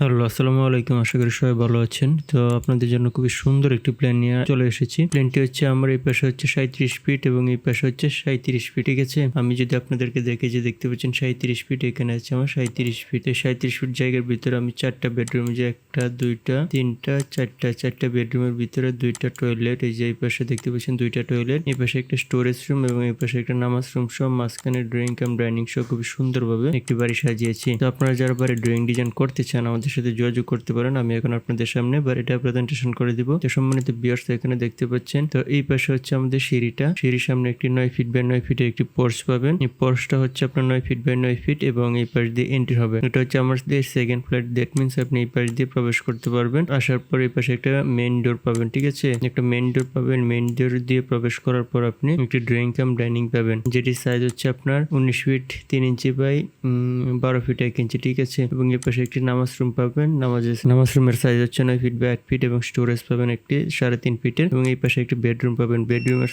Hello, আসসালামু আলাইকুম। আশা করি সবাই ভালো আছেন। তো আপনাদের জন্য খুবই সুন্দর একটি প্ল্যান নিয়ে চলে এসেছি। প্ল্যানটি হচ্ছে আমার এই পাশে হচ্ছে 37 ফিট এবং এই পাশে হচ্ছে 37 ফিট। ঠিক আছে? আমি যদি আপনাদেরকে দেখতে পাচ্ছেন 37 ফিট, এখানে আছে আমার 37 ফিট। এই 37 ফিট জায়গার ভিতরে আমি 4টা বেডরুম, যে 1টা 2টা 3টা 4টা বেডরুমের ভিতরে 2টা টয়লেট, এই যে এই পাশে দেখতে পাচ্ছেন 2টা টয়লেট, এই পাশে একটা স্টোরেজ রুম এবং এই পাশে একটা নামাজ রুম সহ মাঝখানে ড্রয়িং কাম ডাইনিং সহ খুবই সুন্দরভাবে একটি বাড়ি সাজিয়েছি। তো আপনারা যারা বাড়ি ড্রয়িং ডিজাইন করতে চান আমাদের সাথে যোগাযোগ করতে পারেন। আমি এখন আপনাদের সামনে বাড়িটা প্রেজেন্টেশন করে দিব। তো সম্মানিত ভিউয়ার্স, এখানে দেখতে পাচ্ছেন, তো এই পাশে হচ্ছে আমাদের সিঁড়ির সামনে একটি 9 ফিট বাই 9 ফিটের একটি পোর্চ পাবেন। এই পোর্চটা হচ্ছে আপনার 9 ফিট বাই 9 ফিট এবং এই পাশ দিয়ে এন্ট্রি হবে। এটা হচ্ছে আমাদের সেকেন্ড ফ্ল্যাট, দ্যাট মিন্স আপনি এই পাশ দিয়ে প্রবেশ করতে পারবেন। আসার পর এই পাশে একটা মেইন ডোর পাবেন। ঠিক আছে, একটা মেইন ডোর পাবেন। মেইন ডোর দিয়ে প্রবেশ করার পর আপনি একটি ড্রয়িং কাম ডাইনিং পাবেন, যেটির সাইজ হচ্ছে আপনার 19 ফিট 3 ইঞ্চি বাই 12 ফিট 1 ইঞ্চি। ঠিক আছে, এবং এই পাশে একটি নামাজ রুম পাবেন। নামাজ রুমের সাইজ হচ্ছে 9 ফিট বাই 8 ফিট এবং স্টোরেজ পাবেন একটি 3.5 ফিটের। এবং এই পাশে একটি বেডরুম পাবেন। বেডরুমের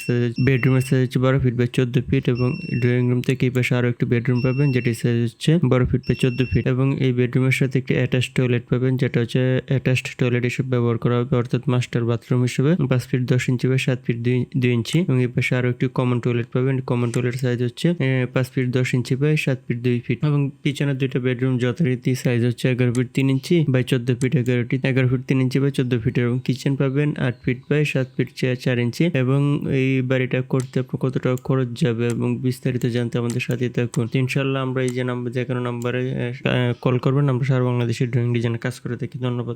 সাইজ হচ্ছে 12 ফিট বাই 14 ফিট এবং ড্রয়িং রুম থেকে এই পাশে আরো একটি বেডরুম পাবেন, যেটির সাইজ হচ্ছে 12 ফিট বাই 14 ফিট এবং এই বেডরুমের সাথে একটি অ্যাটাচড টয়লেট পাবেন, যেটা হচ্ছে অ্যাটাচড টয়লেট হিসেবে ব্যবহার করা হবে, অর্থাৎ মাস্টার বাথরুম হিসেবে 5 feet 10 inch by 7 feet 2 inch. এবং এই পাশে আরো একটি কমন টয়লেট পাবেন। কমন টয়লেট সাইজ হচ্ছে 5 feet 10 inch by 7 feet 2 feet এবং পিছনের দুইটা বেডরুম যথারীতি সাইজ হচ্ছে 11 feet 3 inch by 14 feet. 11 feet 3 inch by 14 feet এবং কিচেন পাবেন 8 ফিট বাই 7 ফিট 4 ইঞ্চি। এবং এই বাড়িটা করতে আপনার কত টাকা খরচ যাবে এবং বিস্তারিত জানতে আমাদের সাথে থাকুন। ইনশাল্লাহ আমরা এই যে নাম্বার, যে কোনো নাম্বারে কল করবেন। আমরা সারা বাংলাদেশের ড্রয়িং ডিজাইনে কাজ করে থাকি। ধন্যবাদ।